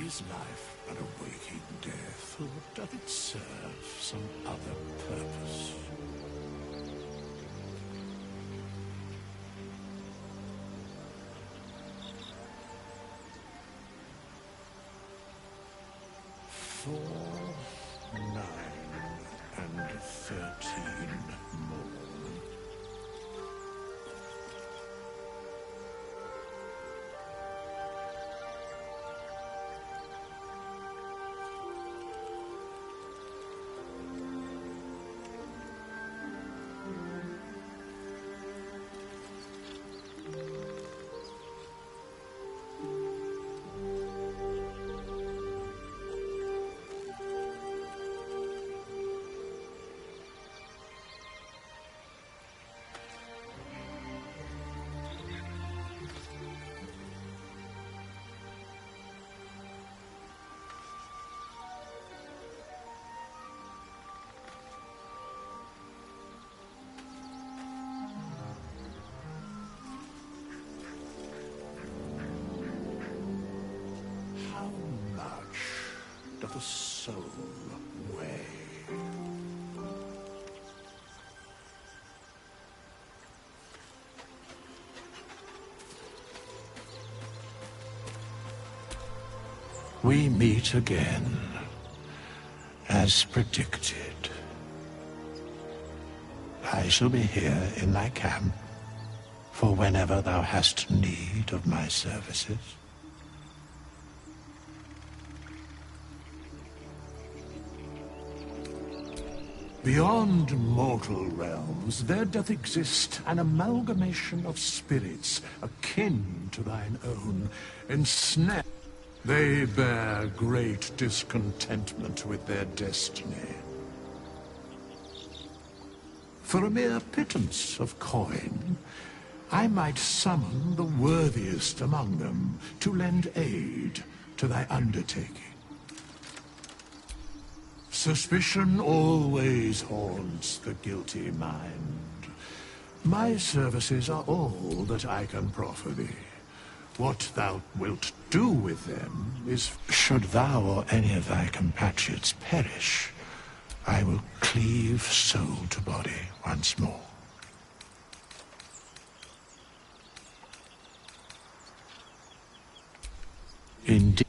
Is life but a waking death, or doth it serve some other purpose? Four, 9, and 13 more. Doth a soul weigh? We meet again, as predicted. I shall be here in thy camp, for whenever thou hast need of my services. Beyond mortal realms, there doth exist an amalgamation of spirits akin to thine own, ensnared. They bear great discontentment with their destiny. For a mere pittance of coin, I might summon the worthiest among them to lend aid to thy undertaking. Suspicion always haunts the guilty mind. My services are all that I can proffer thee. What thou wilt do with them is... Should thou or any of thy compatriots perish, I will cleave soul to body once more. Indeed.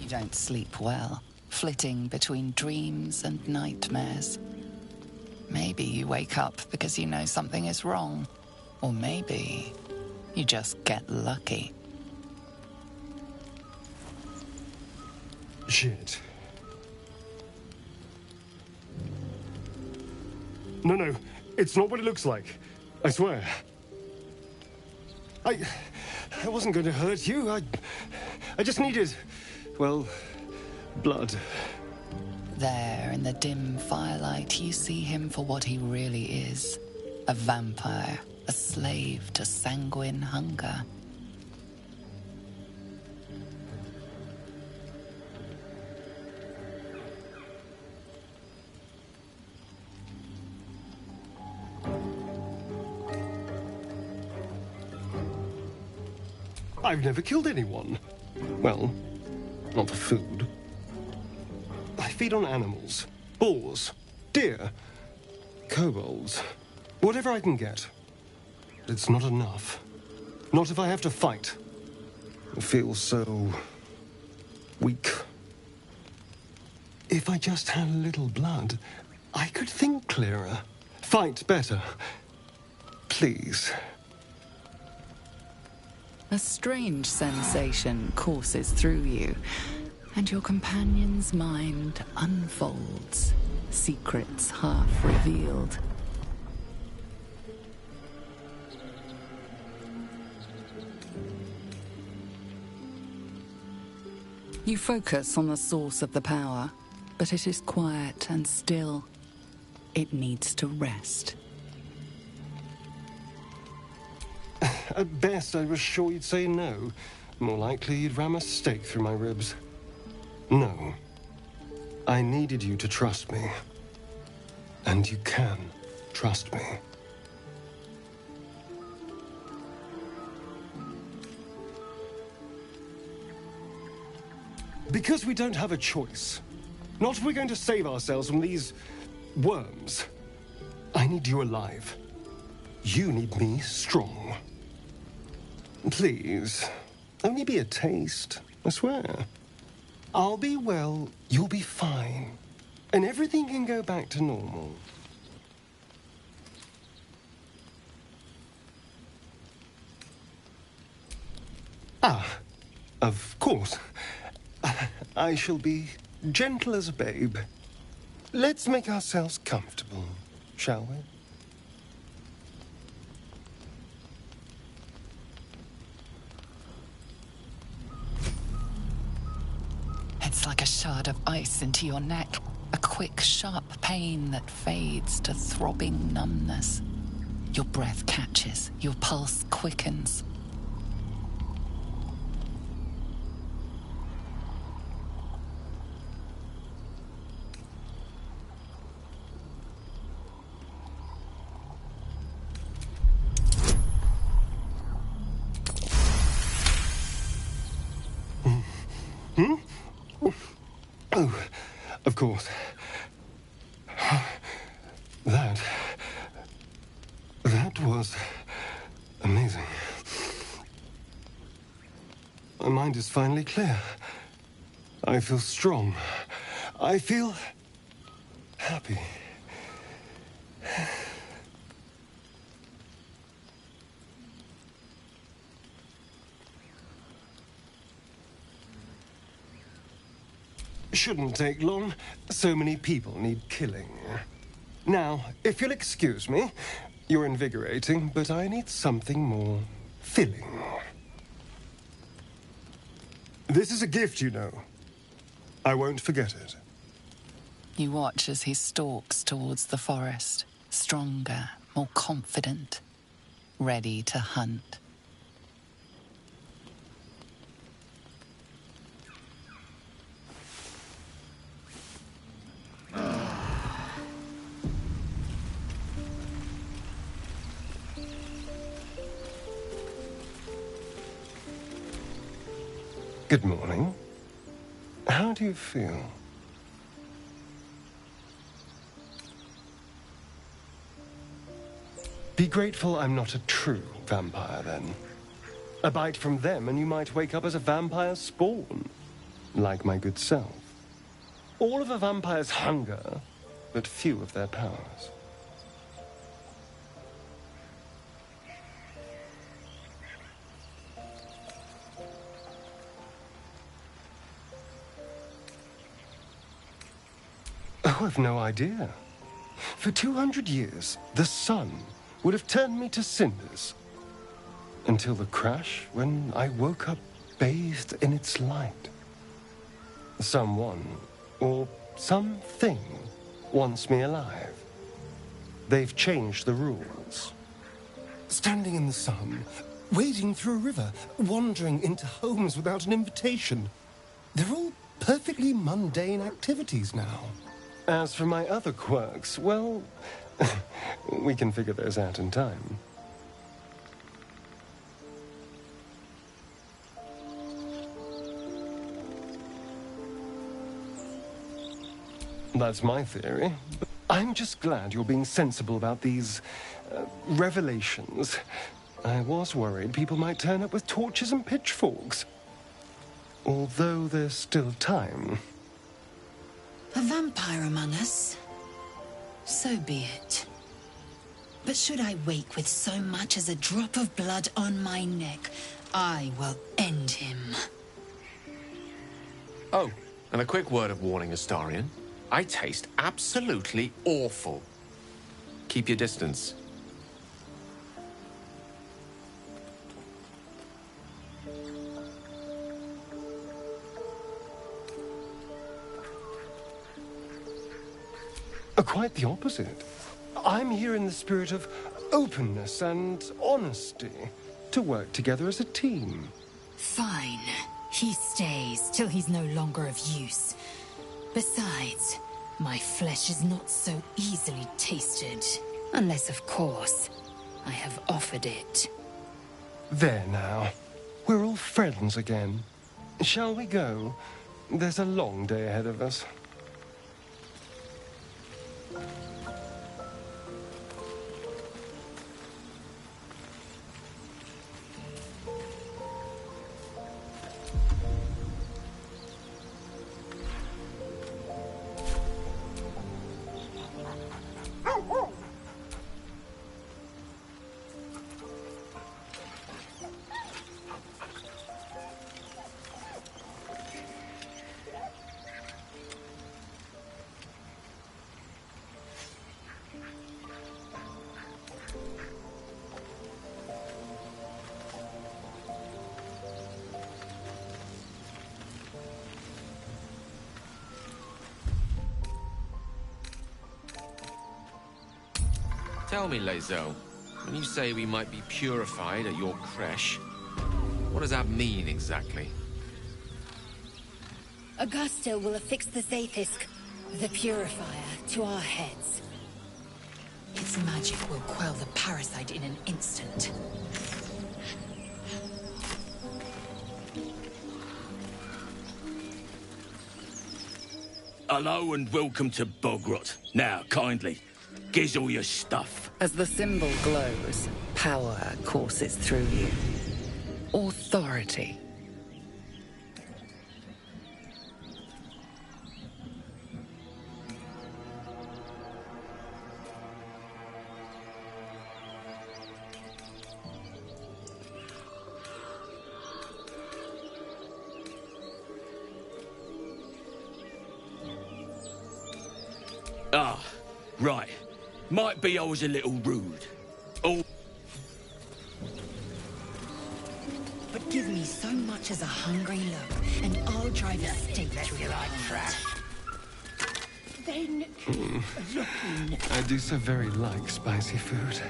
Don't sleep well, flitting between dreams and nightmares. Maybe you wake up because you know something is wrong, or maybe you just get lucky. Shit. No, it's not what it looks like. I swear. I wasn't going to hurt you. I just needed... well, blood. There, in the dim firelight, you see him for what he really is. A vampire, a slave to sanguine hunger. I've never killed anyone. Well, not for food. I feed on animals. Boars. Deer. Kobolds. Whatever I can get. It's not enough. Not if I have to fight. I feel so... weak. If I just had a little blood, I could think clearer. Fight better. Please. A strange sensation courses through you, and your companion's mind unfolds, secrets half revealed. You focus on the source of the power, but it is quiet and still. It needs to rest. At best, I was sure you'd say no. More likely, you'd ram a stake through my ribs. No. I needed you to trust me. And you can trust me. Because we don't have a choice. Not if we're going to save ourselves from these worms. I need you alive. You need me strong. Please, only be a taste, I swear. I'll be well, you'll be fine. And everything can go back to normal. Ah, of course. I shall be gentle as a babe. Let's make ourselves comfortable, shall we? It's like a shard of ice into your neck. A quick, sharp pain that fades to throbbing numbness. Your breath catches, your pulse quickens. Oh, of course. That was amazing. My mind is finally clear. I feel strong. I feel happy. Shouldn't take long. So many people need killing. Now, if you'll excuse me, you're invigorating, but I need something more filling. This is a gift, you know. I won't forget it. You watch as he stalks towards the forest, stronger, more confident, ready to hunt. Good morning. How do you feel? Be grateful I'm not a true vampire, then. A bite from them and you might wake up as a vampire spawn, like my good self. All of a vampire's hunger, but few of their powers. Oh, I've no idea. For 200 years, the sun would have turned me to cinders. Until the crash, when I woke up bathed in its light. Someone, or something, wants me alive. They've changed the rules. Standing in the sun, wading through a river, wandering into homes without an invitation. They're all perfectly mundane activities now. As for my other quirks, well, we can figure those out in time. That's my theory. I'm just glad you're being sensible about these revelations. I was worried people might turn up with torches and pitchforks. Although there's still time. A vampire among us? So be it. But should I wake with so much as a drop of blood on my neck, I will end him. Oh, and a quick word of warning, Astarion. I taste absolutely awful. Keep your distance. Quite the opposite. I'm here in the spirit of openness and honesty, to work together as a team. Fine. He stays till he's no longer of use. Besides, my flesh is not so easily tasted. Unless, of course, I have offered it. There now. We're all friends again. Shall we go? There's a long day ahead of us. Tell me, Lae'zel, when you say we might be purified at your creche, what does that mean exactly? Augusta will affix the Zaithisk, the Purifier, to our heads. Its magic will quell the parasite in an instant. Hello and welcome to Bogrot. Now, kindly, giz all your stuff. As the symbol glows, power courses through you. Authority. Ah, right. Might be I was a little rude. Oh. But give me so much as a hungry look, and I'll drive a stake through your heart. Then, looking. I do so very like spicy food.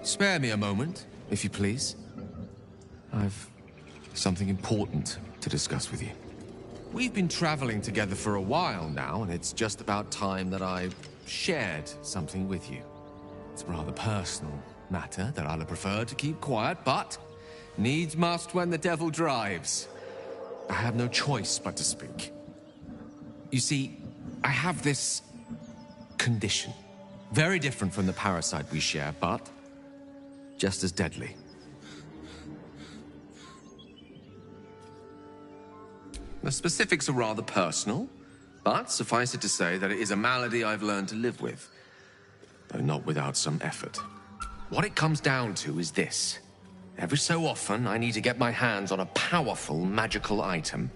Spare me a moment, if you please. I've something important to discuss with you. We've been traveling together for a while now, and it's just about time that I shared something with you. It's a rather personal matter that I'd have preferred to keep quiet, but needs must when the devil drives. I have no choice but to speak. You see, I have this condition. Very different from the parasite we share, but just as deadly. The specifics are rather personal, but suffice it to say that it is a malady I've learned to live with, though not without some effort. What it comes down to is this. Every so often, I need to get my hands on a powerful magical item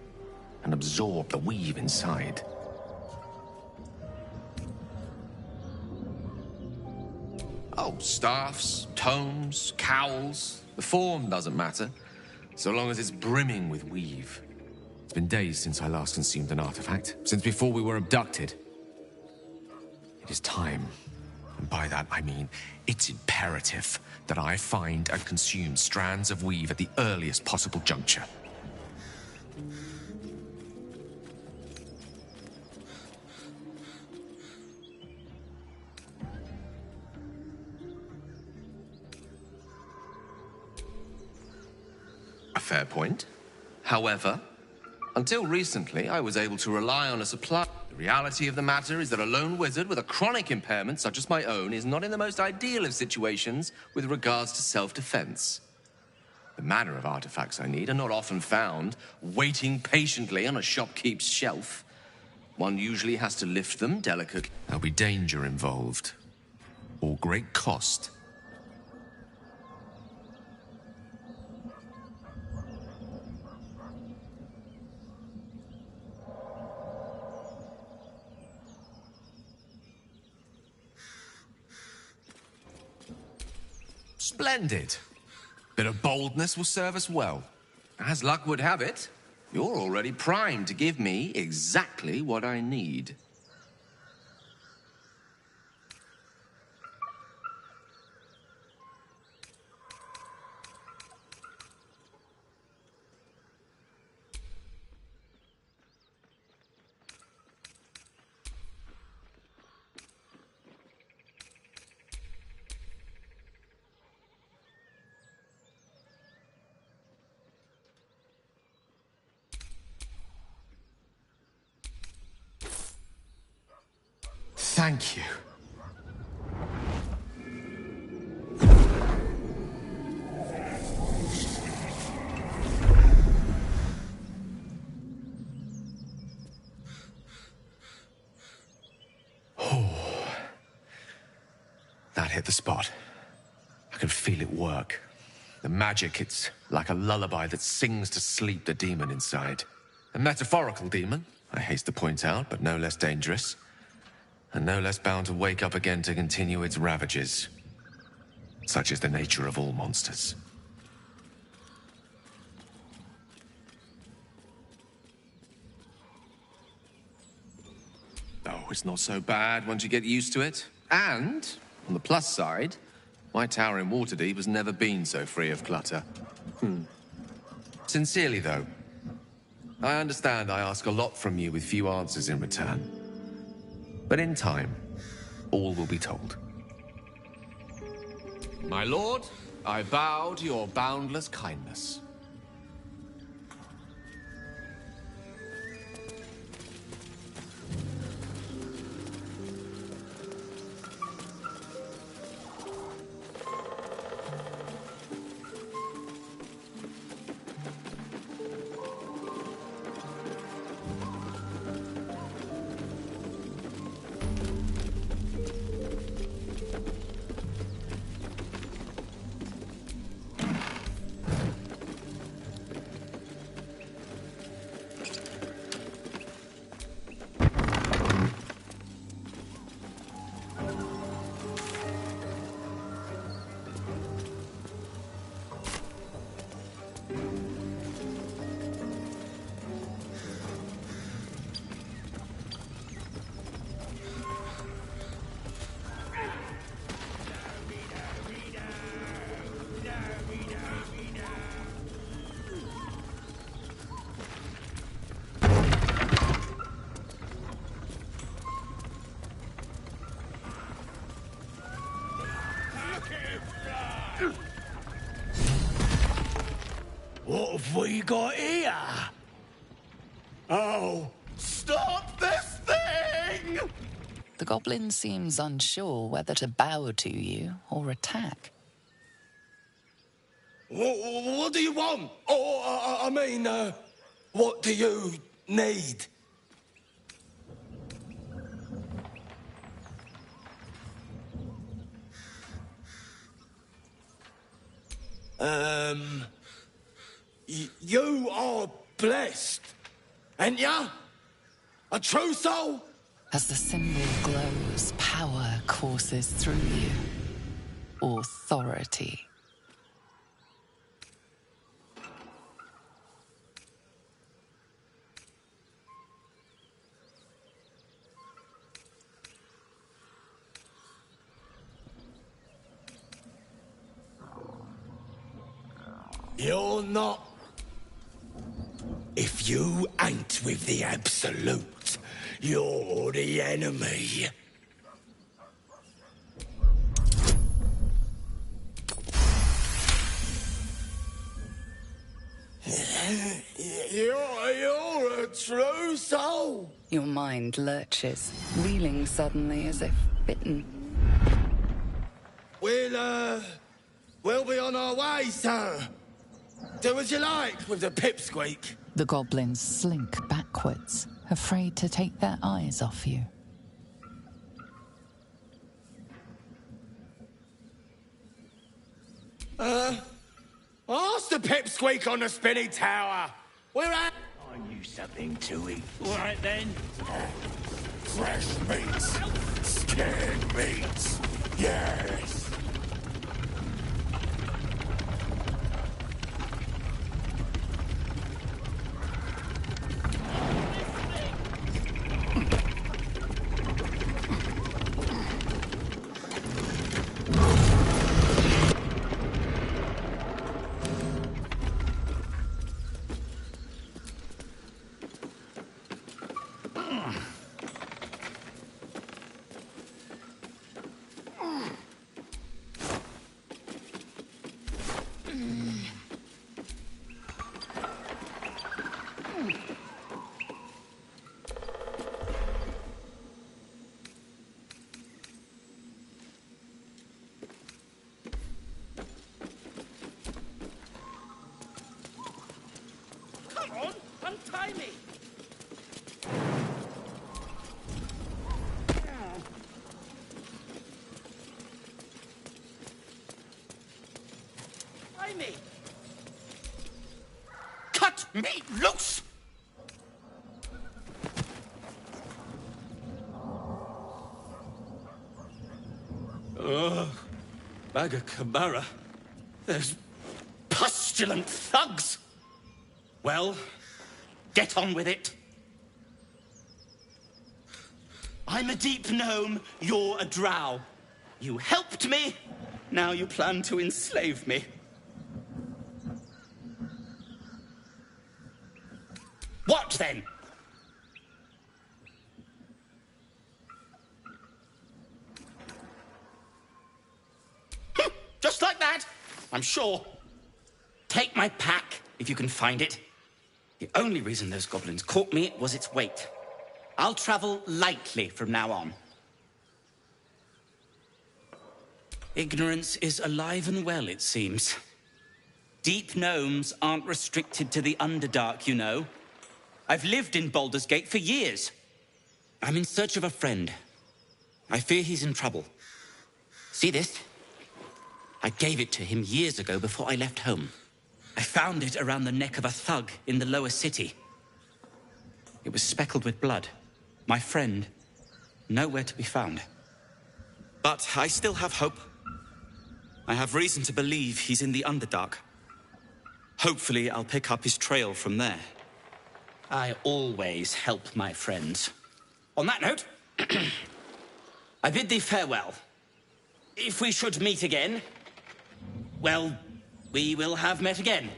and absorb the weave inside. Oh, staffs, tomes, cowls, the form doesn't matter, so long as it's brimming with weave. It's been days since I last consumed an artifact, since before we were abducted. It is time, and by that I mean it's imperative that I find and consume strands of weave at the earliest possible juncture. A fair point. However, until recently, I was able to rely on a supply. The reality of the matter is that a lone wizard with a chronic impairment such as my own is not in the most ideal of situations with regards to self-defense. The manner of artifacts I need are not often found waiting patiently on a shopkeep's shelf. One usually has to lift them delicately. There'll be danger involved, or great cost. Splendid. Bit of boldness will serve us well. As luck would have it, you're already primed to give me exactly what I need. Thank you. Oh, that hit the spot. I could feel it work. The magic, it's like a lullaby that sings to sleep the demon inside. A metaphorical demon, I haste to point out, but no less dangerous. And no less bound to wake up again to continue its ravages. Such is the nature of all monsters. Oh, it's not so bad once you get used to it. And, on the plus side, my tower in Waterdeep has never been so free of clutter. Sincerely, though, I understand I ask a lot from you with few answers in return. But in time, all will be told. My lord, I bow to your boundless kindness. What have we got here? Oh, stop this thing! The goblin seems unsure whether to bow to you or attack. What do you want? Oh, I mean, what do you need? You are blessed, ain't ya? A true soul? As the symbol glows, power courses through you. Authority. You're not. If you ain't with the Absolute, you're the enemy. You're a true soul. Your mind lurches, reeling suddenly as if bitten. We'll be on our way, sir. Do as you like with the pipsqueak. The goblins slink backwards, afraid to take their eyes off you. Ask the pipsqueak on the spinny tower. We're at... I knew something to eat. All right, then. Fresh meats. Scared meats. Yes. me loose! Ugh. Bagakabara. Those pustulant thugs! Well, get on with it. I'm a deep gnome, you're a drow. You helped me, now you plan to enslave me. What then? Just like that, I'm sure. Take my pack, if you can find it. The only reason those goblins caught me was its weight. I'll travel lightly from now on. Ignorance is alive and well, it seems. Deep gnomes aren't restricted to the Underdark, you know. I've lived in Baldur's Gate for years. I'm in search of a friend. I fear he's in trouble. See this? I gave it to him years ago before I left home. I found it around the neck of a thug in the lower city. It was speckled with blood. My friend, nowhere to be found. But I still have hope. I have reason to believe he's in the Underdark. Hopefully, I'll pick up his trail from there. I always help my friends. On that note, I bid thee farewell. If we should meet again, well, we will have met again.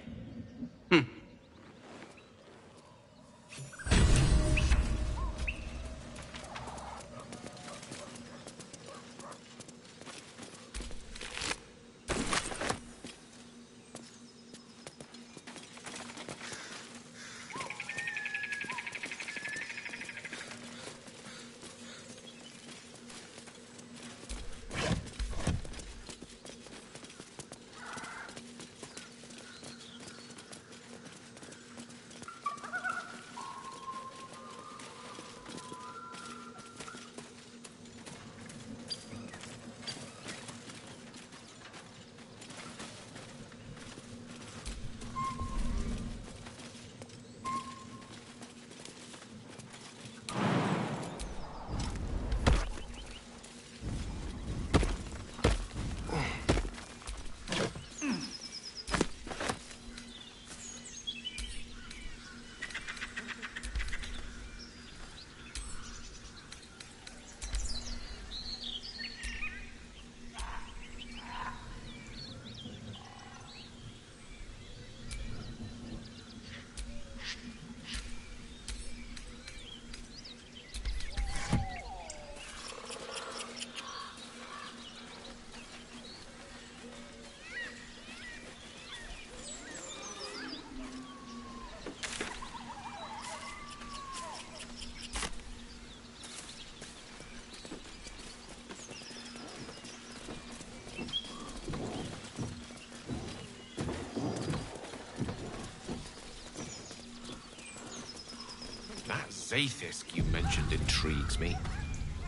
Zaithisk you mentioned intrigues me.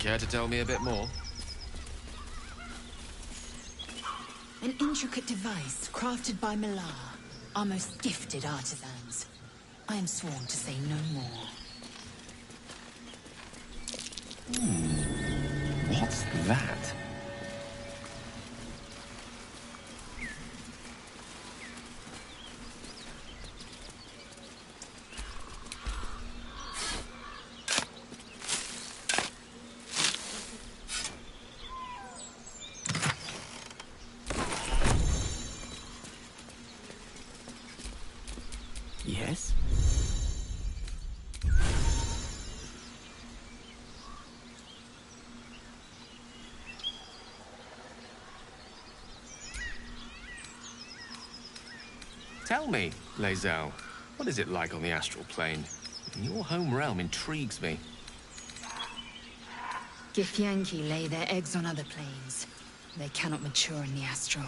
Care to tell me a bit more? An intricate device crafted by Minthara, our most gifted artisans. I am sworn to say no more. What's that? Yes? Tell me, Lae'zel, what is it like on the astral plane? Your home realm intrigues me. Githyanki lay their eggs on other planes. They cannot mature in the astral.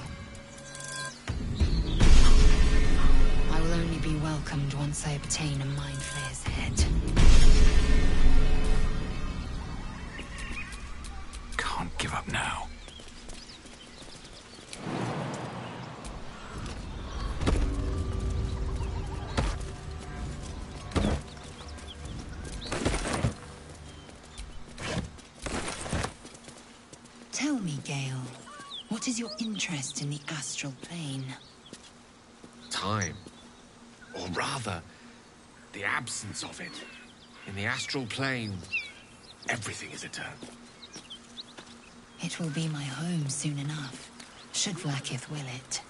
I will only be welcomed once I obtain a Mind Flayer's head. Can't give up now. Tell me, Gale, what is your interest in the astral plane? Time. Or rather, the absence of it. In the astral plane, everything is eternal. It will be my home soon enough, should Vlaakith will it.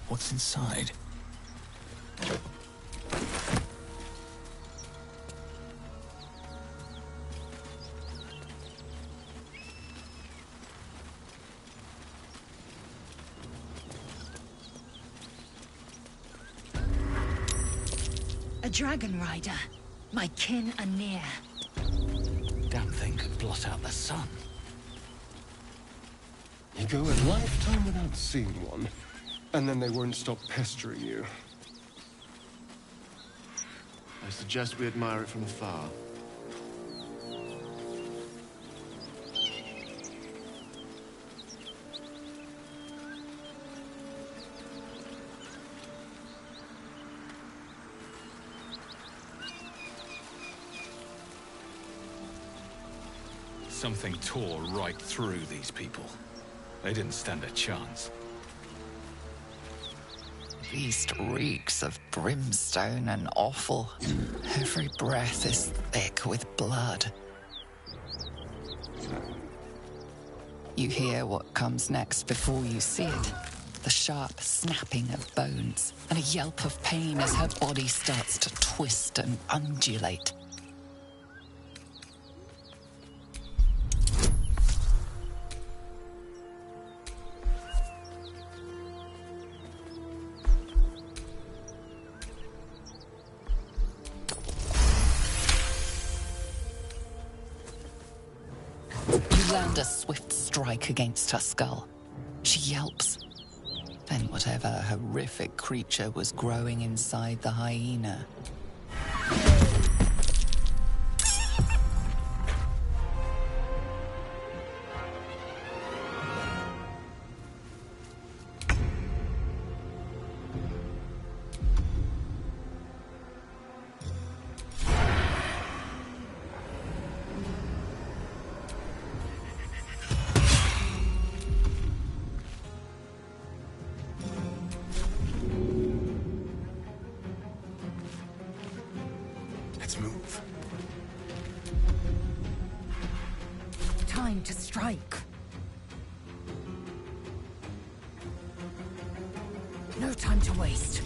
What's inside? A dragon rider. My kin are near. Damn thing could blot out the sun. You go a lifetime without seeing one, and then they won't stop pestering you. I suggest we admire it from afar. Something tore right through these people. They didn't stand a chance. The beast reeks of brimstone and offal. Every breath is thick with blood. You hear what comes next before you see it. The sharp snapping of bones, and a yelp of pain as her body starts to twist and undulate. You land a swift strike against her skull. She yelps. Then whatever horrific creature was growing inside the hyena. Move. Time to strike. No time to waste.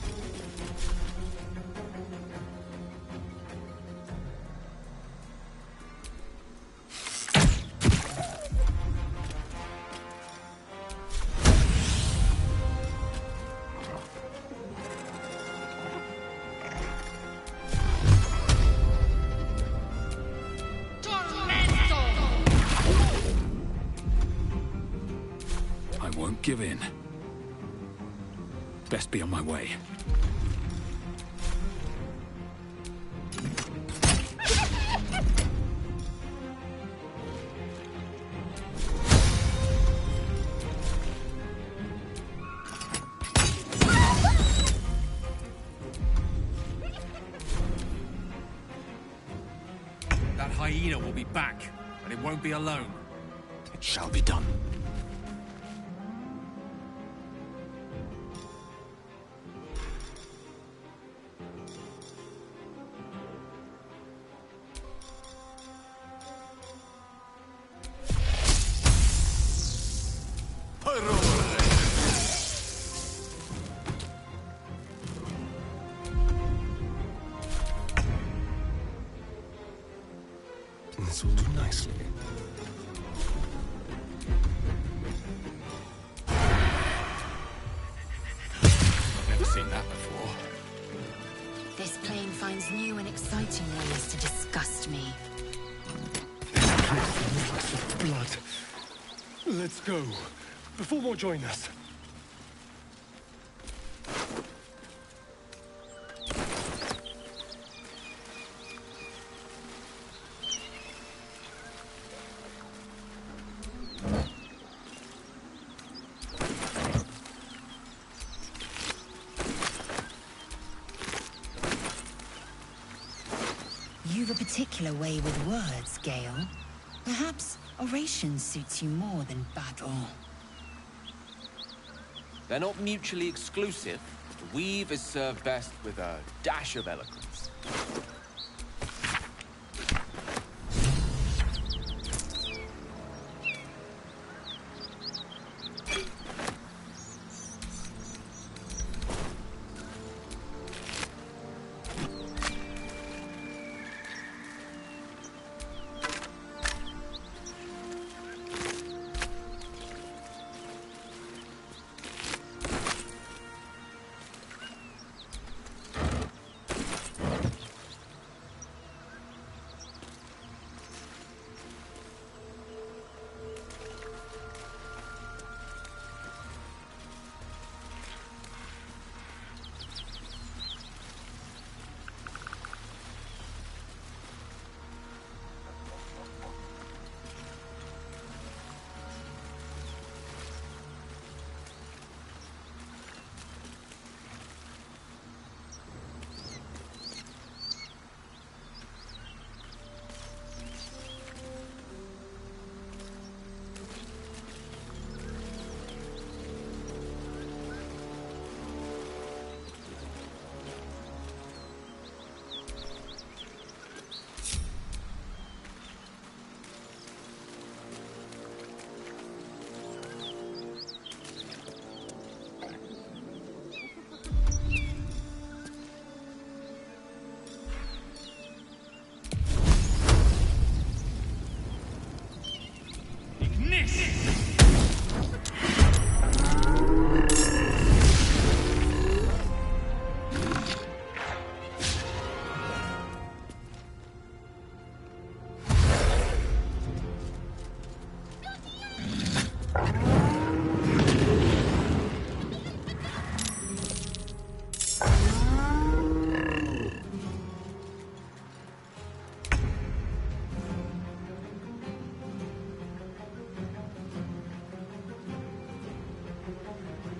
Won't give in. Best be on my way. That hyena will be back, and it won't be alone. It shall be done. nestled nicely. Never seen that before. This plane finds new and exciting ways to disgust me. Lots of blood. Let's go. Before more join us. You've a particular way with words, Gale. Perhaps oration suits you more than battle. They're not mutually exclusive. The weave is served best with a dash of eloquence.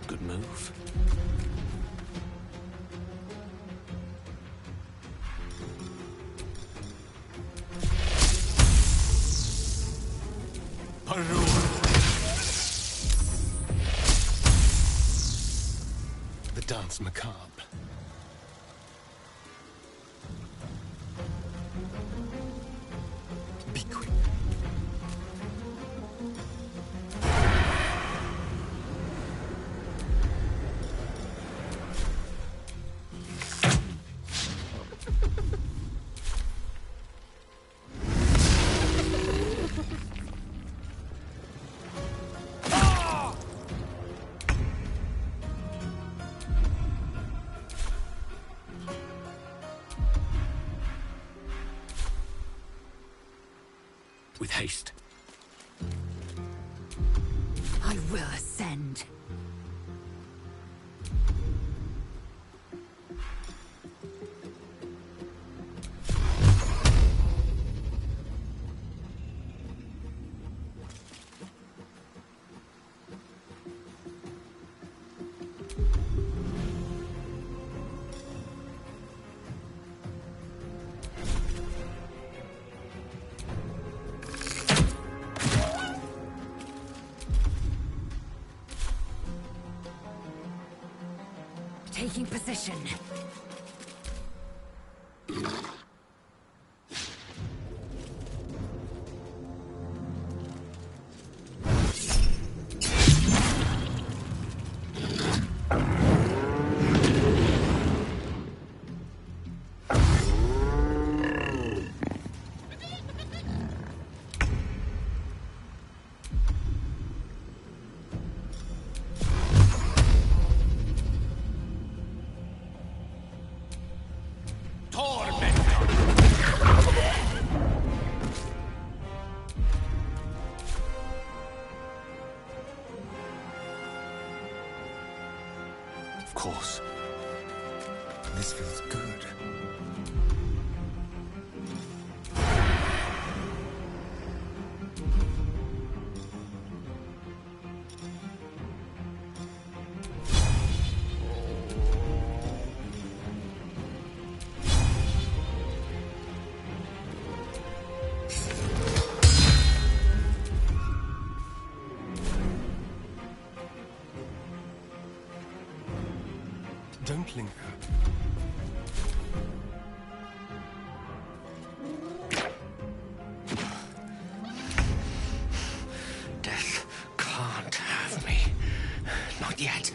Good move. The dance macabre. Be quick. With haste. I will ascend. Taking position. Of course. This feels good. Don't linger. Death can't have me. Not yet.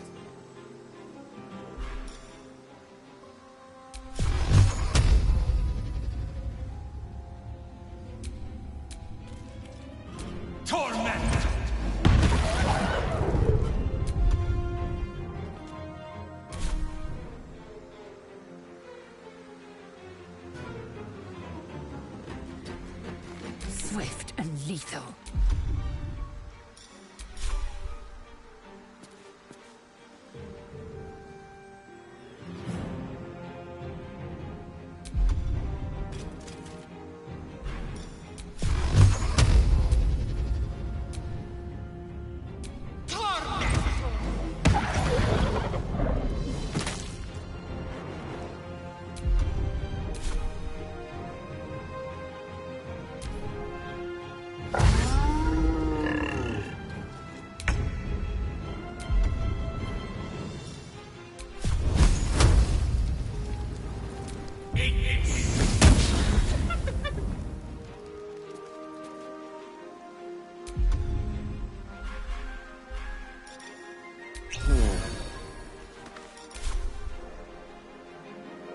Torment! Swift and lethal.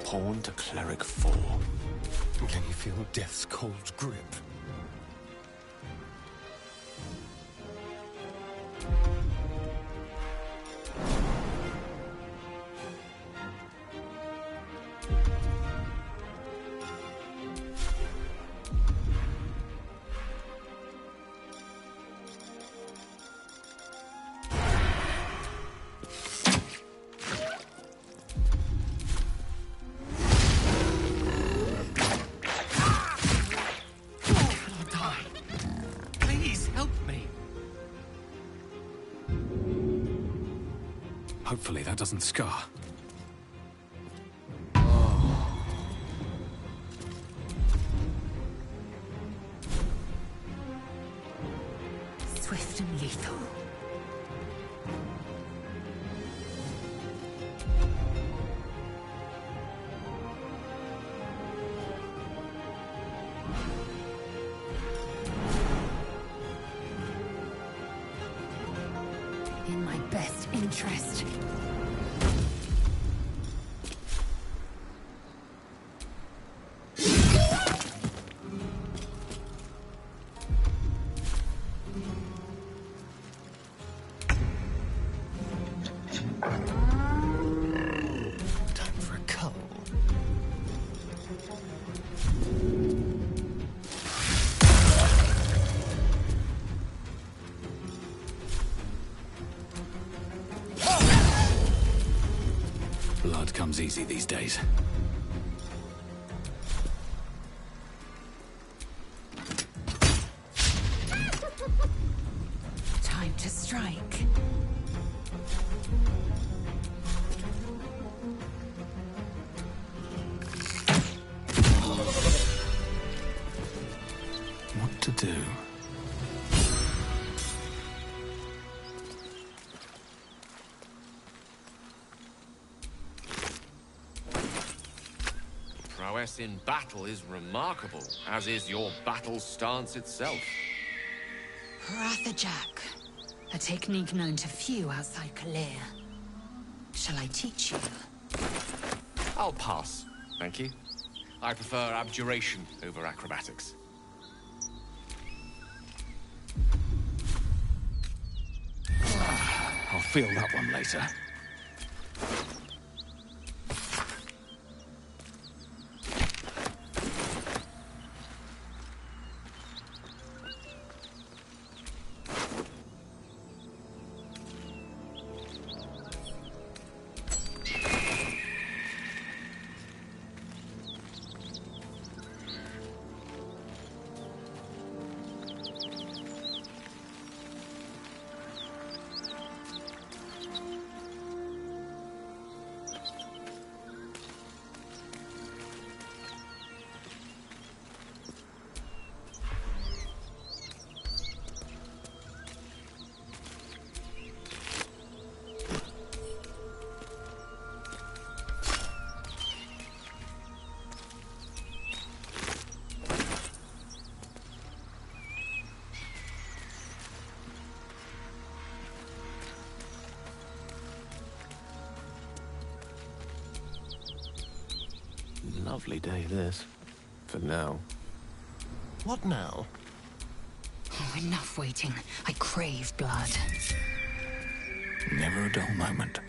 Pawn to Cleric 4. Can you feel Death's cold grip? Hopefully that doesn't scar. Swift and lethal. In my best interest. Time for a cull. Blood comes easy these days. Time to strike. What to do? Prowess in battle is remarkable, as is your battle stance itself. Jack, a technique known to few outside Kalir. Shall I teach you? I'll pass, thank you. I prefer abjuration over acrobatics. I'll feel that one later. Lovely day, this. For now. What now? Oh, enough waiting. I crave blood. Never a dull moment.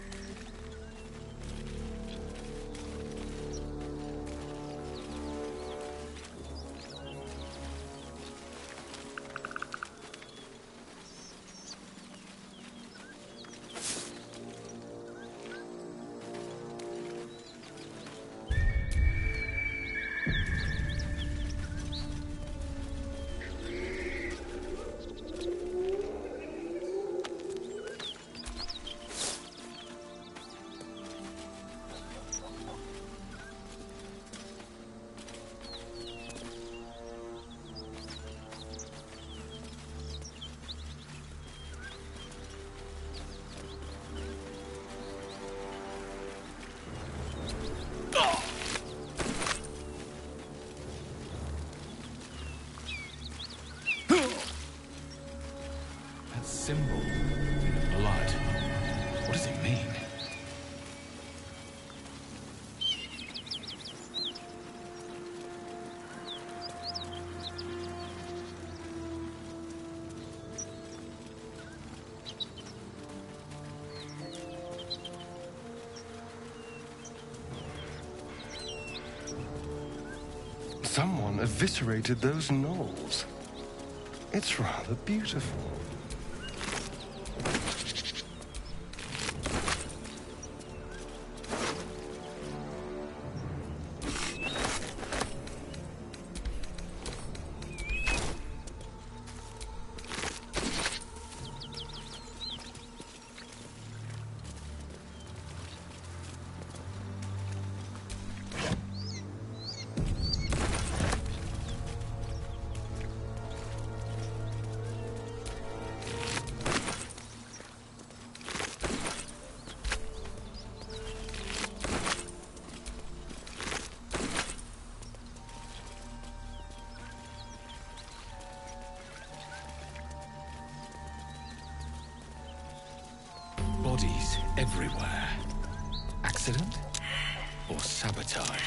Symbol. Blood. What does it mean? Someone eviscerated those gnolls. It's rather beautiful. Bodies everywhere. Accident or sabotage?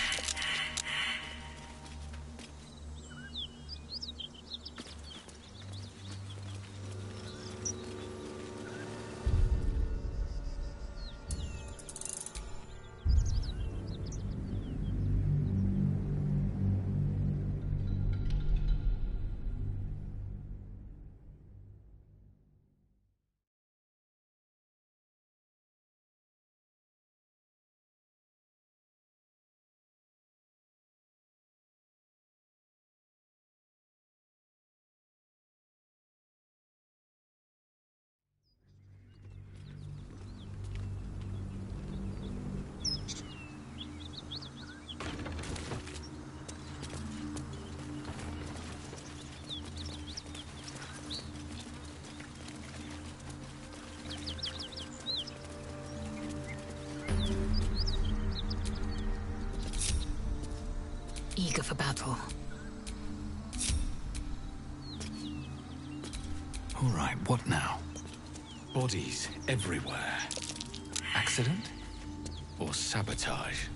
Eager for battle. All right, what now? Bodies everywhere. Accident or sabotage?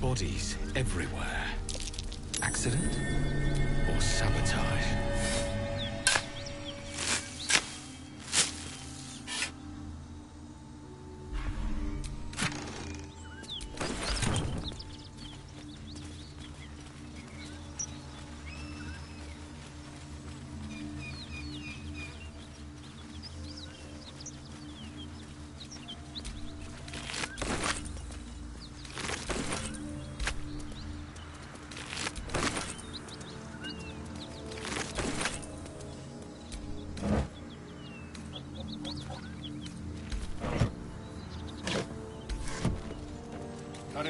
Bodies everywhere. Accident or sabotage?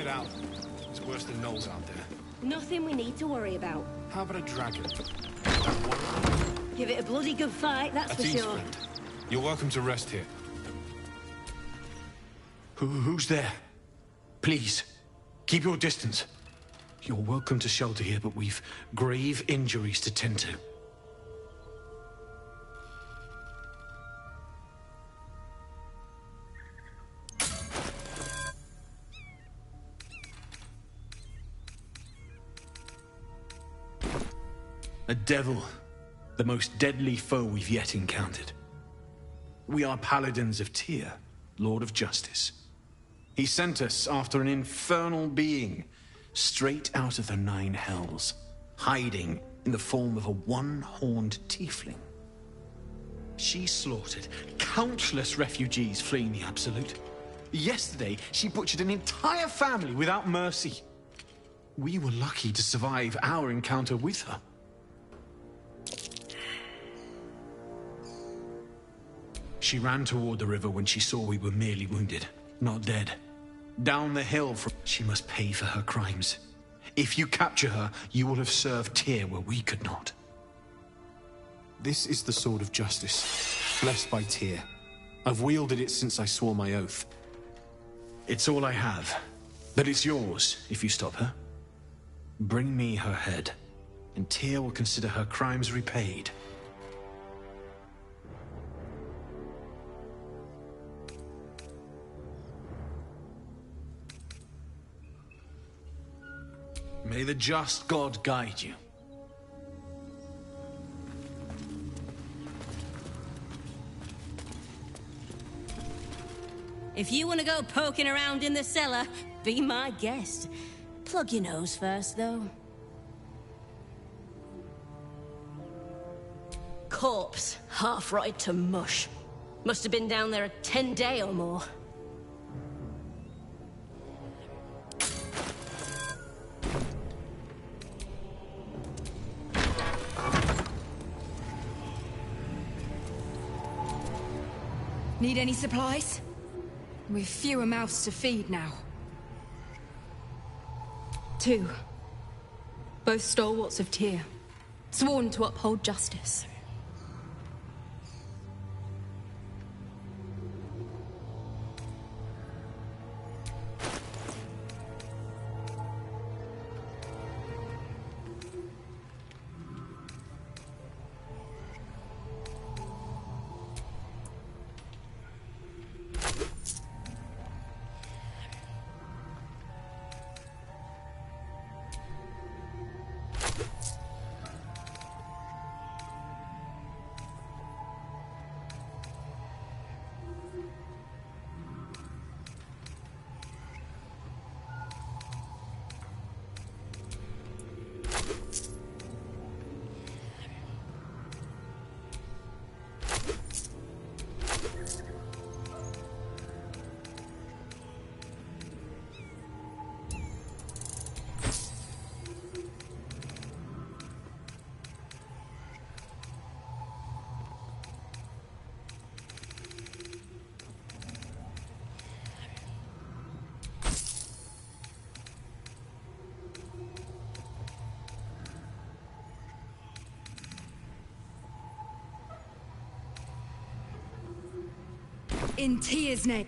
out. It's worse than gnolls out there. Nothing we need to worry about. How about a dragon? Give it a bloody good fight, that's for Athene's sure. friend. You're welcome to rest here. Who's there? Please, keep your distance. You're welcome to shelter here, but we've grave injuries to tend to. A devil, the most deadly foe we've yet encountered. We are paladins of Tyr, Lord of Justice. He sent us after an infernal being, straight out of the Nine Hells, hiding in the form of a one-horned tiefling. She slaughtered countless refugees fleeing the Absolute. Yesterday, she butchered an entire family without mercy. We were lucky to survive our encounter with her. She ran toward the river when she saw we were merely wounded, not dead. Down the hill from... She must pay for her crimes. If you capture her, you will have served Tyr where we could not. This is the sword of justice, blessed by Tyr. I've wielded it since I swore my oath. It's all I have, but it's yours if you stop her. Bring me her head, and Tyr will consider her crimes repaid. May the just God guide you. If you want to go poking around in the cellar, be my guest. Plug your nose first, though. Corpse, half rotted to mush. Must have been down there a 10-day or more. Need any supplies? We've fewer mouths to feed now. 2. Both stalwarts of Tyr, sworn to uphold justice. In Tyr's name.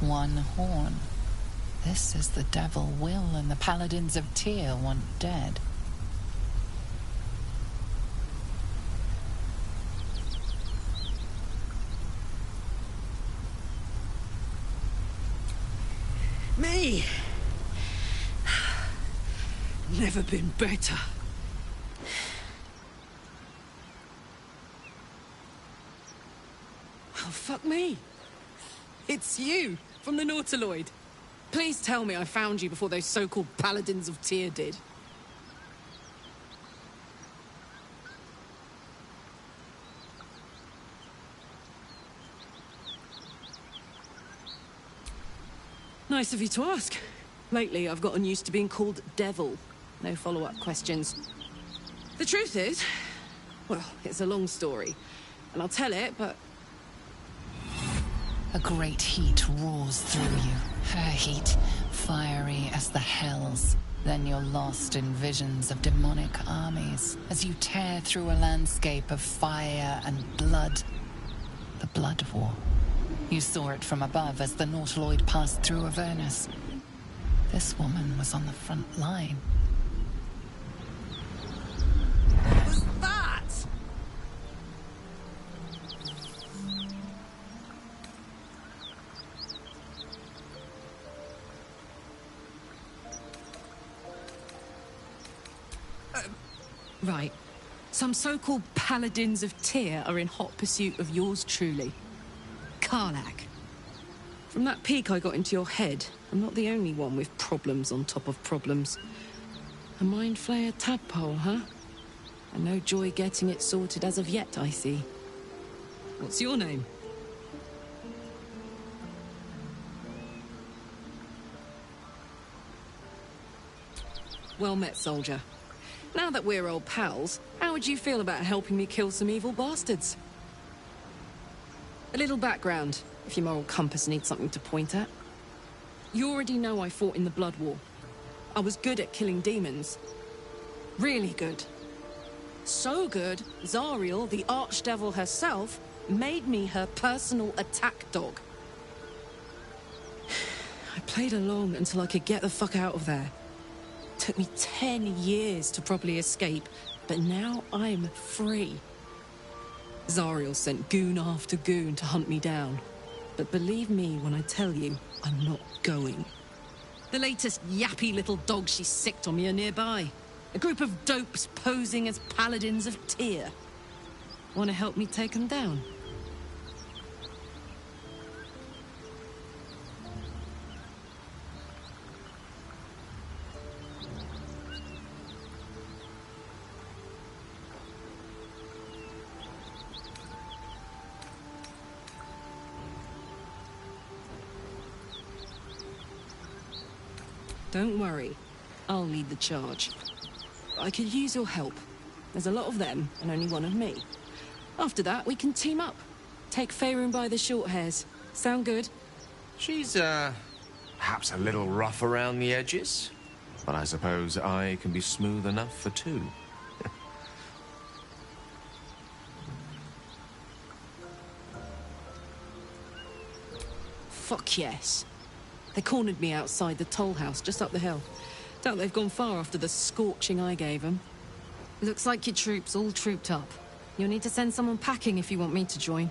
One horn. This is the devil Will and the Paladins of Tyr want dead. Me? Never been better. Oh, fuck me. It's you, from the Nautiloid. Please tell me I found you before those so-called Paladins of Tyr did. Nice of you to ask. Lately, I've gotten used to being called Devil. No follow-up questions. The truth is, well, it's a long story, and I'll tell it, but... A great heat roars through you. Her heat, fiery as the hells. Then you're lost in visions of demonic armies as you tear through a landscape of fire and blood. The Blood War. You saw it from above as the Nautiloid passed through Avernus. This woman was on the front line. What was that? Right. Some so-called Paladins of Tyr are in hot pursuit of yours truly. Karlach. From that peek I got into your head, I'm not the only one with problems on top of problems. A mind flayer tadpole, huh? And no joy getting it sorted as of yet, I see. What's your name? Well met, soldier. Now that we're old pals, how would you feel about helping me kill some evil bastards? A little background, if your moral compass needs something to point at. You already know I fought in the Blood War. I was good at killing demons. Really good. So good, Zariel, the Archdevil herself, made me her personal attack dog. I played along until I could get the fuck out of there. Took me 10 years to properly escape, but now I'm free. Zariel sent goon after goon to hunt me down. But believe me when I tell you, I'm not going. The latest yappy little dogs she sicked on me are nearby. A group of dopes posing as Paladins of Tyr. Want to help me take them down? Don't worry. I'll lead the charge. I could use your help. There's a lot of them, and only one of me. After that, we can team up. Take Faerun by the short hairs. Sound good? She's, perhaps a little rough around the edges. But I suppose I can be smooth enough for two. Fuck yes. They cornered me outside the toll house just up the hill. Doubt they've gone far after the scorching I gave them. Looks like your troops all trooped up. You'll need to send someone packing if you want me to join.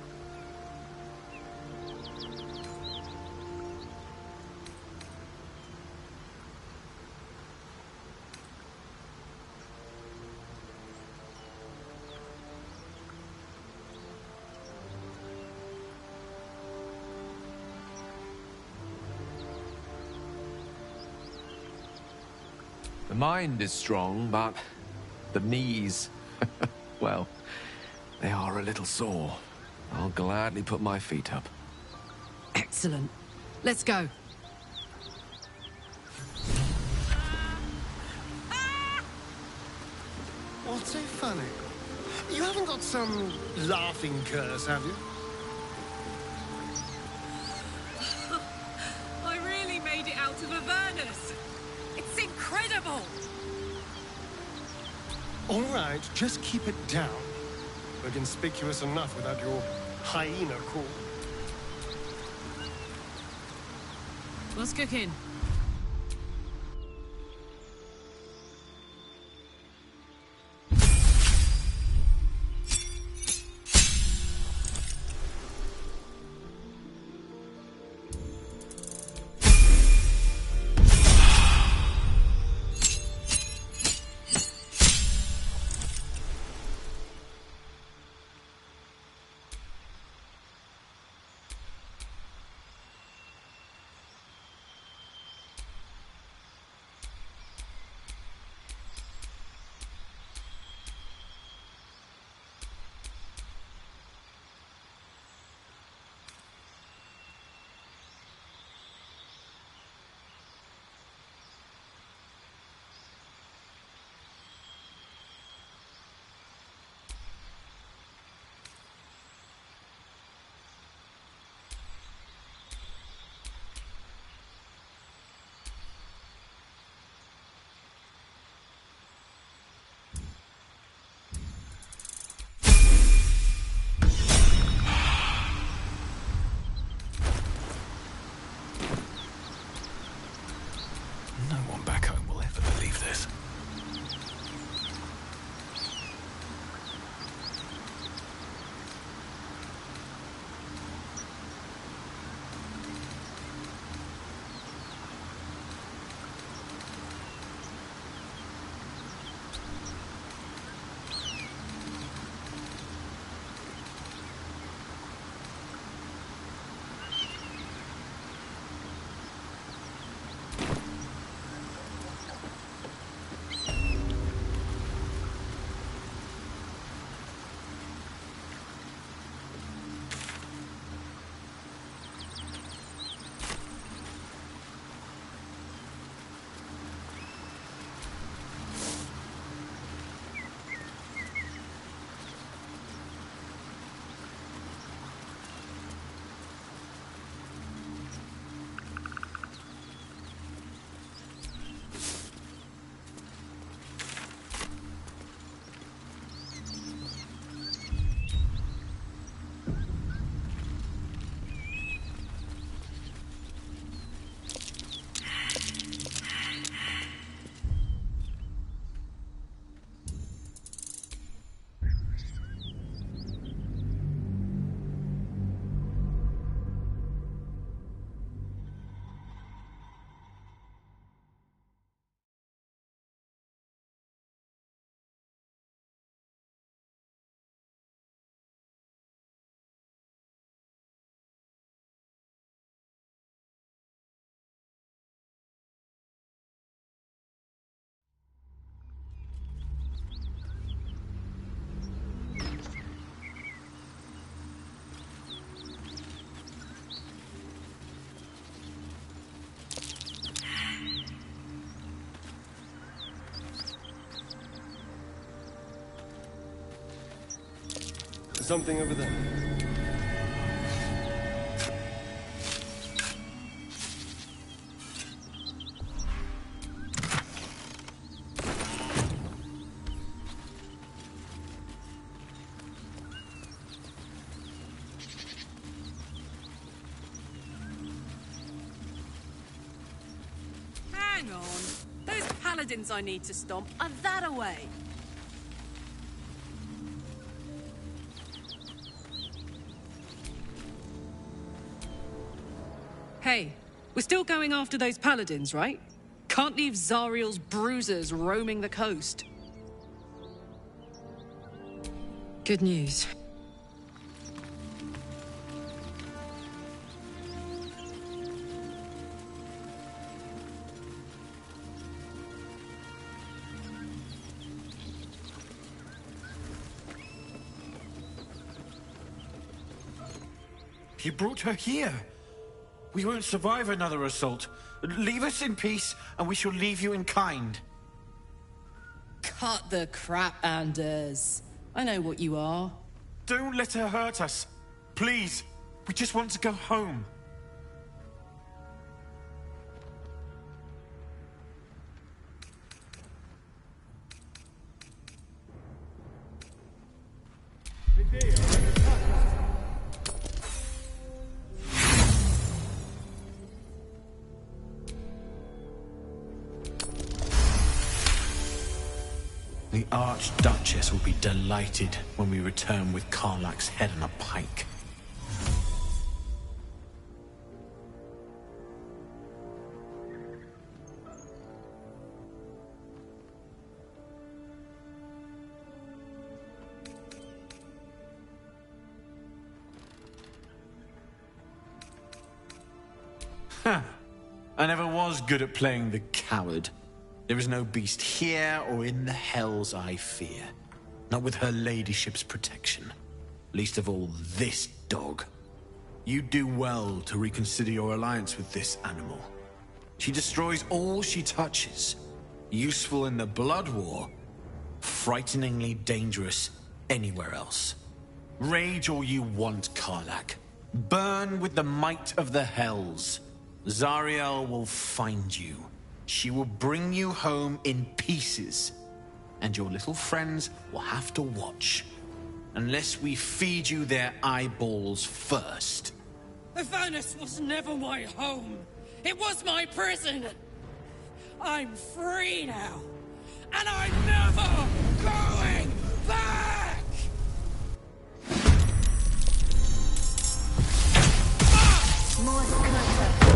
The mind is strong, but the knees, well, they are a little sore. I'll gladly put my feet up. Excellent. Let's go. What's so funny? You haven't got some laughing curse, have you? I really made it out of Avernus. It's incredible! All right, just keep it down. We're conspicuous enough without your hyena call. What's cooking? something over there. Hang on. Those paladins I need to stomp are that away. Hey, we're still going after those paladins, right? Can't leave Zariel's bruisers roaming the coast. Good news. You brought her here. We won't survive another assault. Leave us in peace, and we shall leave you in kind. Cut the crap, Anders. I know what you are. Don't let her hurt us. Please. We just want to go home. The Archduchess will be delighted when we return with Karlach's head on a pike. Huh. I never was good at playing the coward. There is no beast here or in the hells I fear. Not with her ladyship's protection. Least of all this dog. You do well to reconsider your alliance with this animal. She destroys all she touches. Useful in the blood war. Frighteningly dangerous anywhere else. Rage all you want, Karlach. Burn with the might of the hells. Zariel will find you. She will bring you home in pieces. And your little friends will have to watch. Unless we feed you their eyeballs first. Avernus was never my home. It was my prison. I'm free now. And I'm never going back! More closer.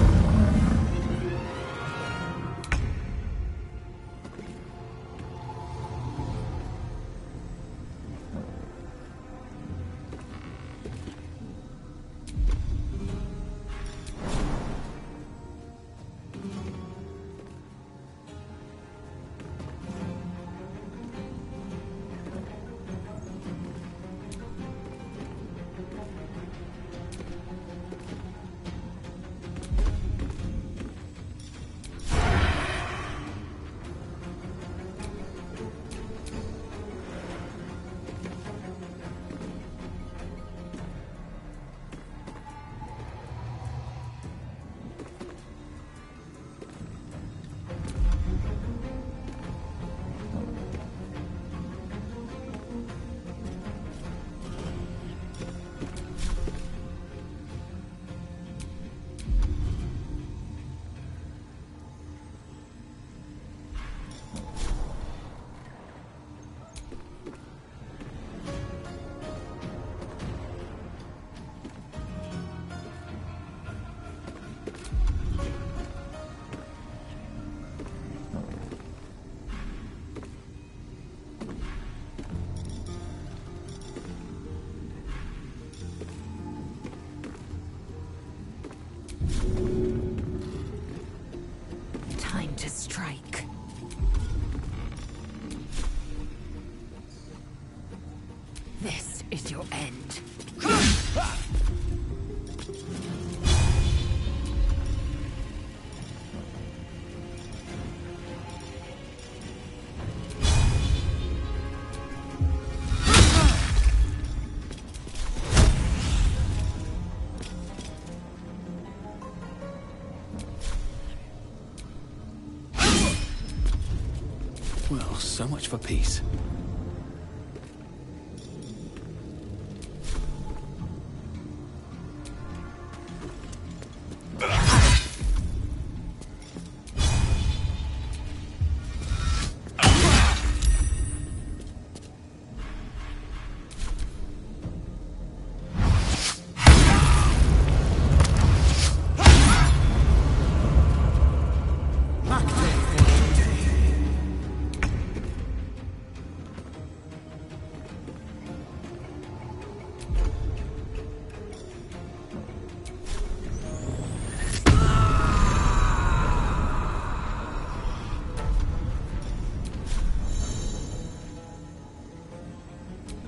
Time to strike. This is your end. So much for peace.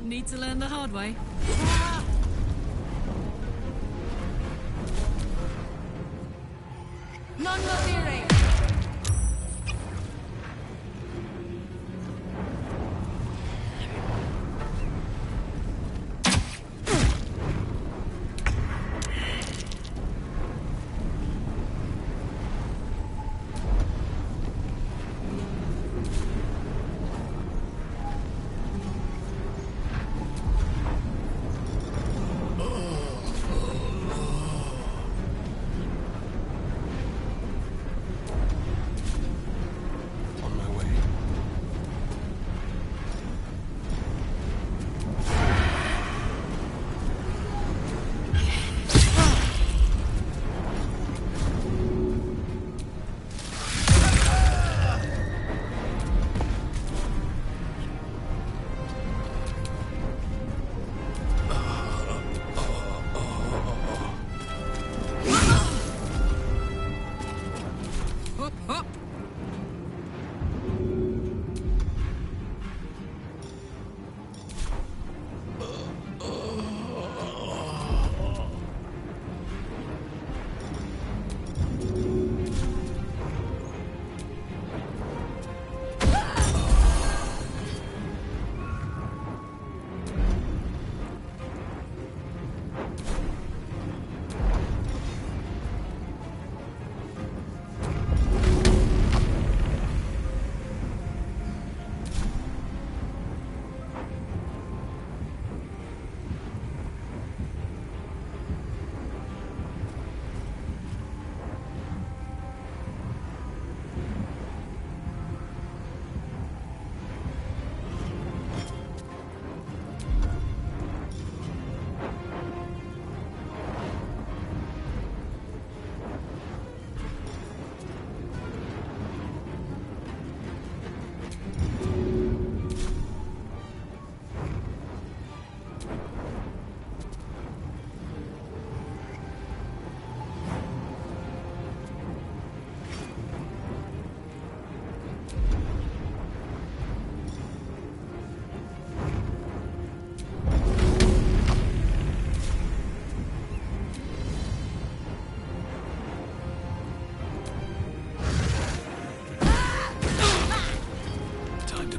Need to learn the hard way. Non morire!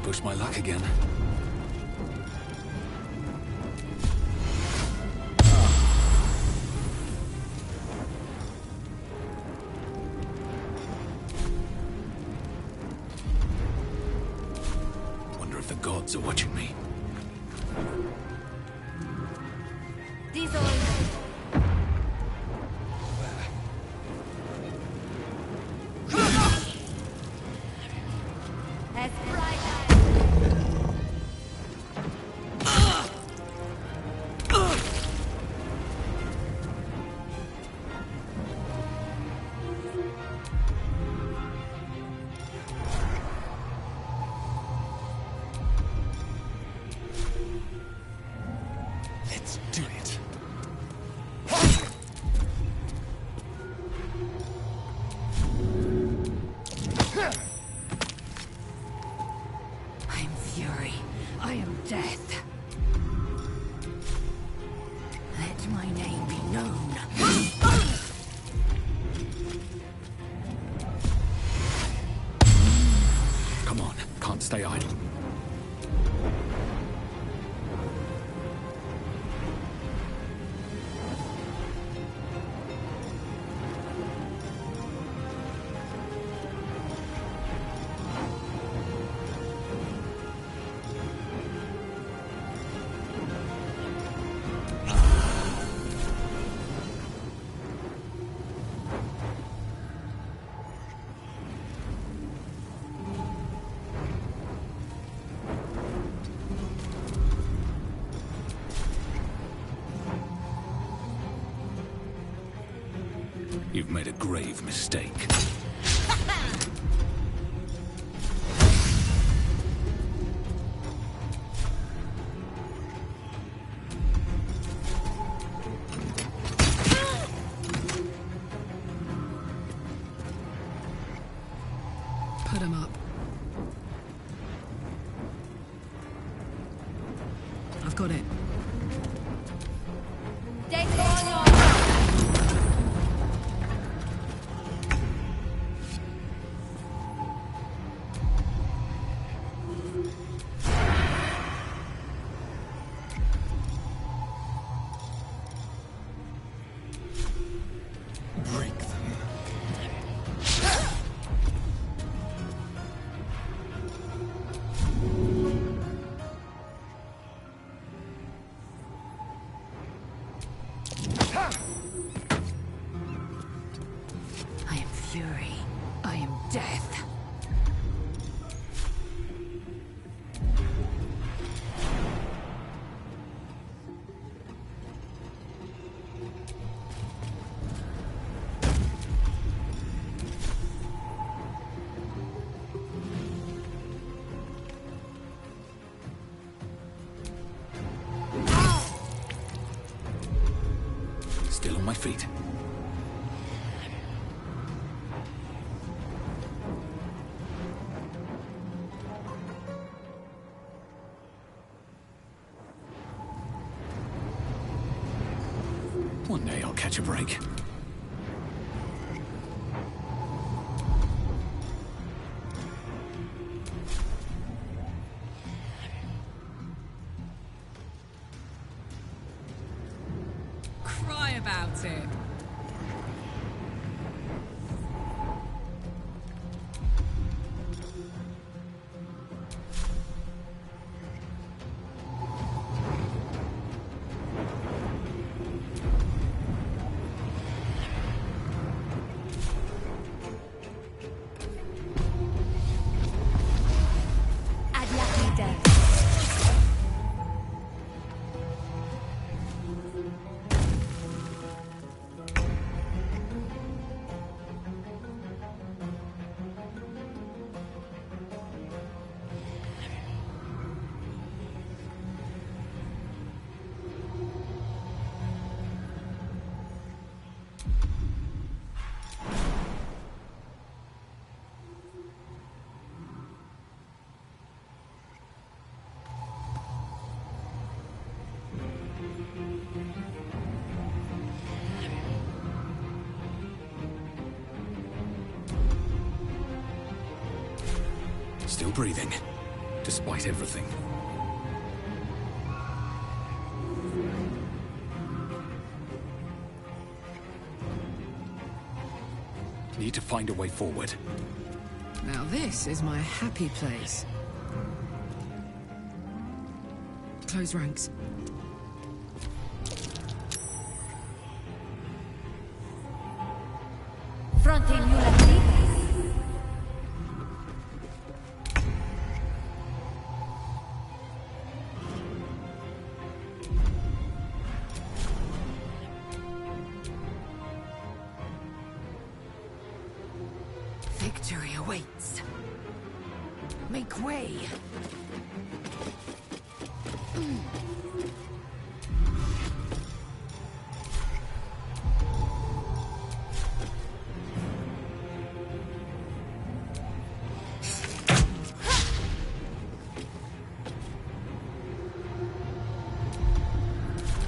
Push my luck again. Wonder if the gods are watching me. Stay idle. You've made a grave mistake. Put him up. I've got it. Break them. I am fury. I am death. Still on my feet. One day I'll catch a break. Cry about it. Still breathing, despite everything. Need to find a way forward. Now this is my happy place. Close ranks. Victory awaits. Make way.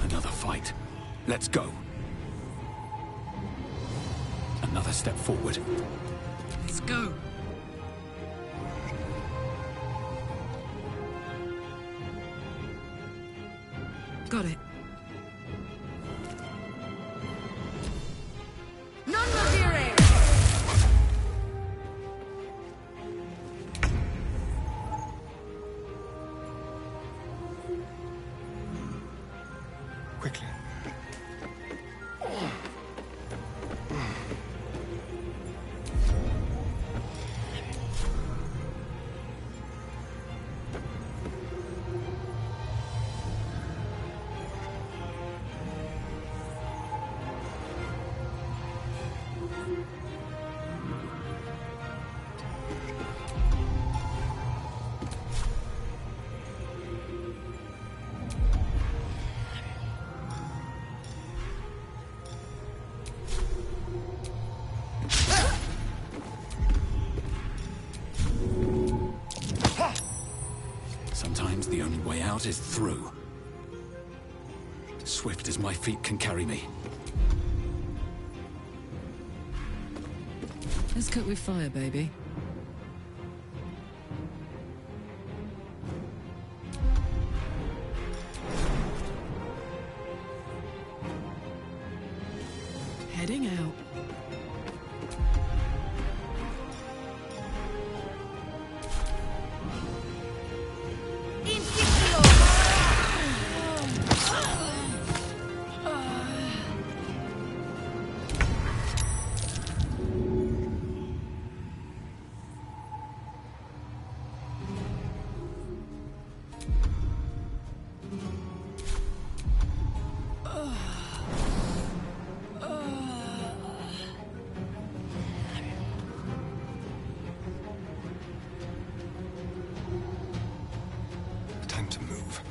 Another fight. Let's go. Another step forward. Let's go. Got it. Quickly. out is through. Swift as my feet can carry me. Let's cook with fire, baby. Heading out. Time to move.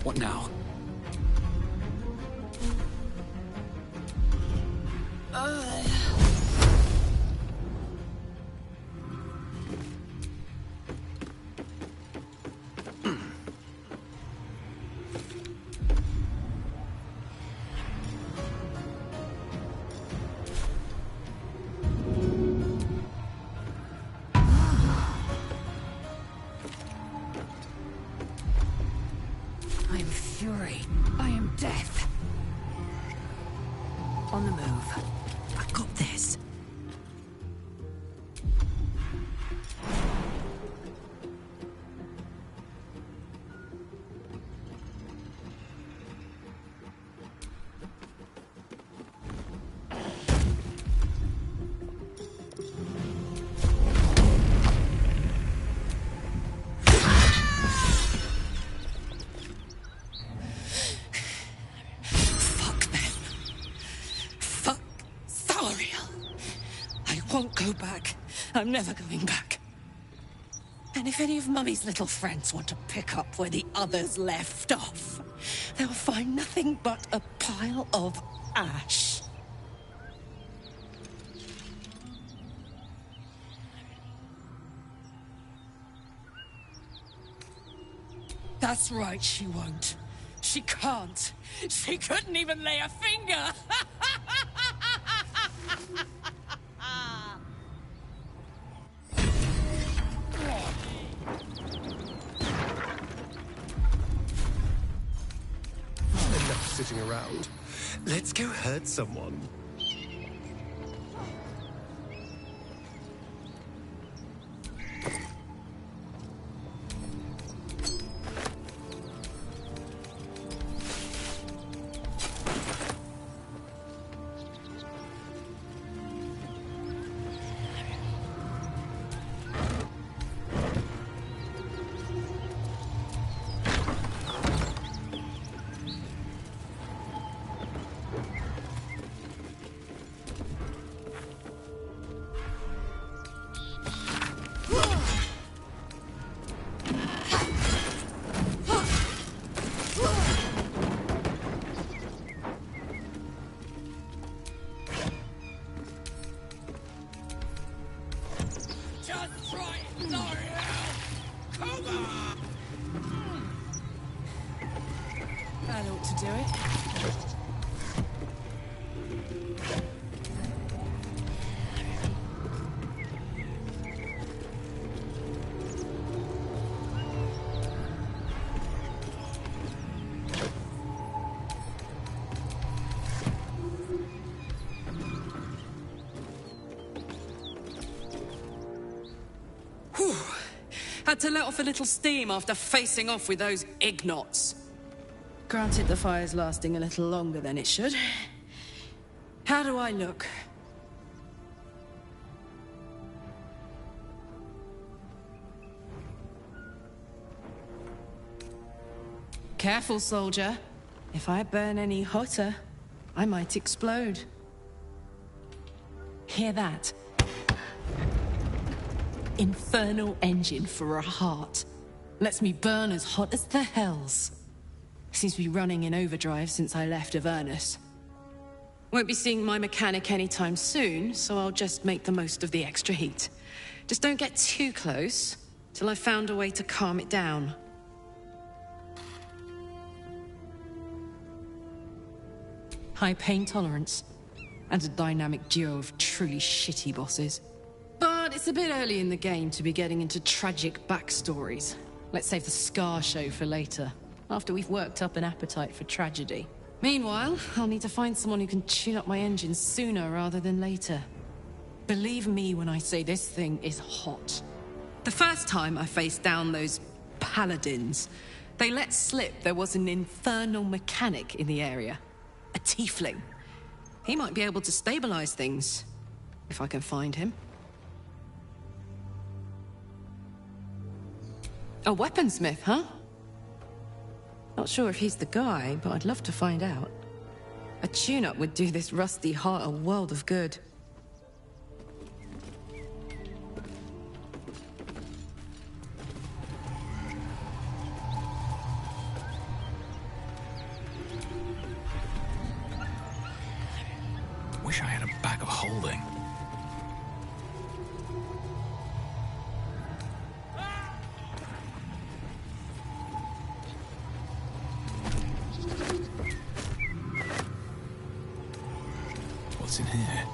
What now? I am fury. I am death. On the move. I got this. Won't go back. I'm never going back. And if any of Mummy's little friends want to pick up where the others left off, they'll find nothing but a pile of ash. That's right, she won't. She can't. She couldn't even lay a finger! Enough sitting around. Let's go hurt someone. That ought to do it. Whew. Had to let off a little steam after facing off with those ignots. Granted, the fire's lasting a little longer than it should. How do I look? Careful, soldier. If I burn any hotter, I might explode. Hear that? infernal engine for a heart. Lets me burn as hot as the hells. Seems to be running in overdrive since I left Avernus. Won't be seeing my mechanic anytime soon, so I'll just make the most of the extra heat. Just don't get too close, till I've found a way to calm it down. High pain tolerance, and a dynamic duo of truly shitty bosses. But it's a bit early in the game to be getting into tragic backstories. Let's save the Scar show for later, after we've worked up an appetite for tragedy. Meanwhile, I'll need to find someone who can tune up my engine sooner rather than later. Believe me when I say this thing is hot. The first time I faced down those paladins, they let slip there was an infernal mechanic in the area. A tiefling. He might be able to stabilize things, if I can find him. A weaponsmith, huh? Not sure if he's the guy, but I'd love to find out. A tune-up would do this rusty heart a world of good. Wish I had a bag of holding. What's in here?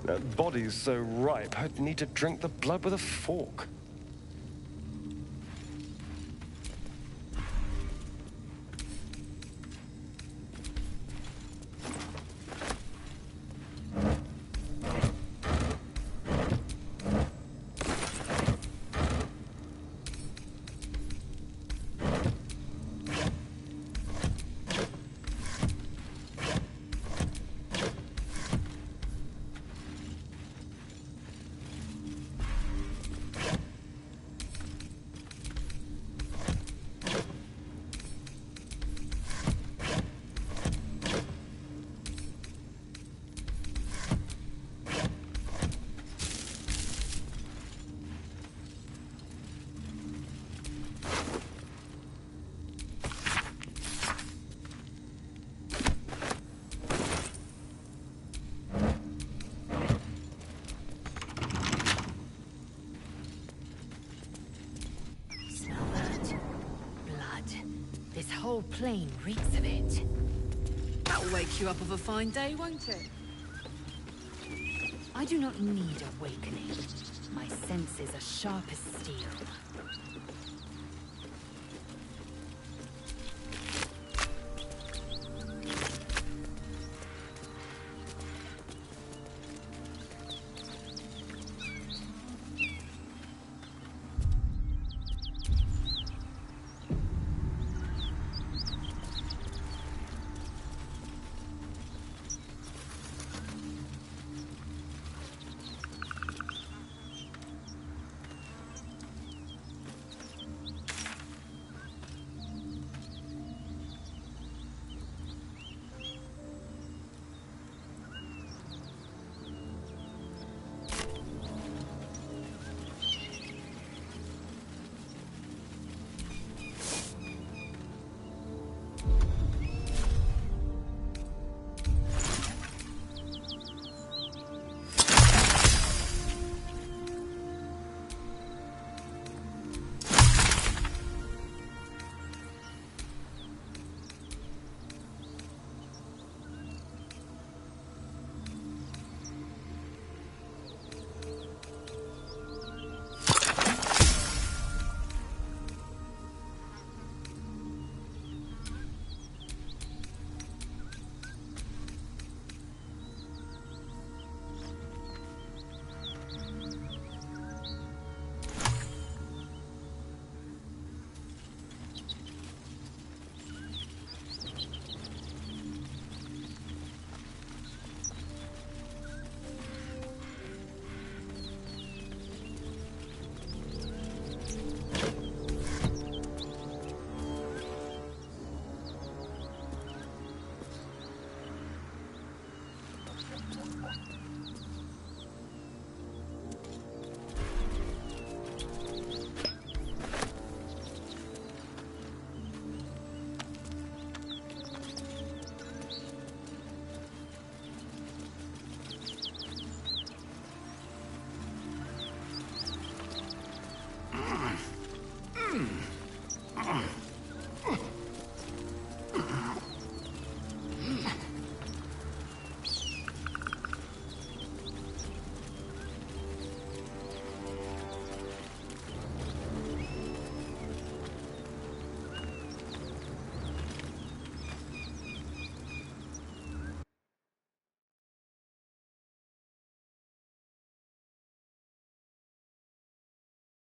That body's so ripe, I'd need to drink the blood with a fork. plain reeks of it. That'll wake you up of a fine day, won't it? I do not need awakening. My senses are sharp as steel.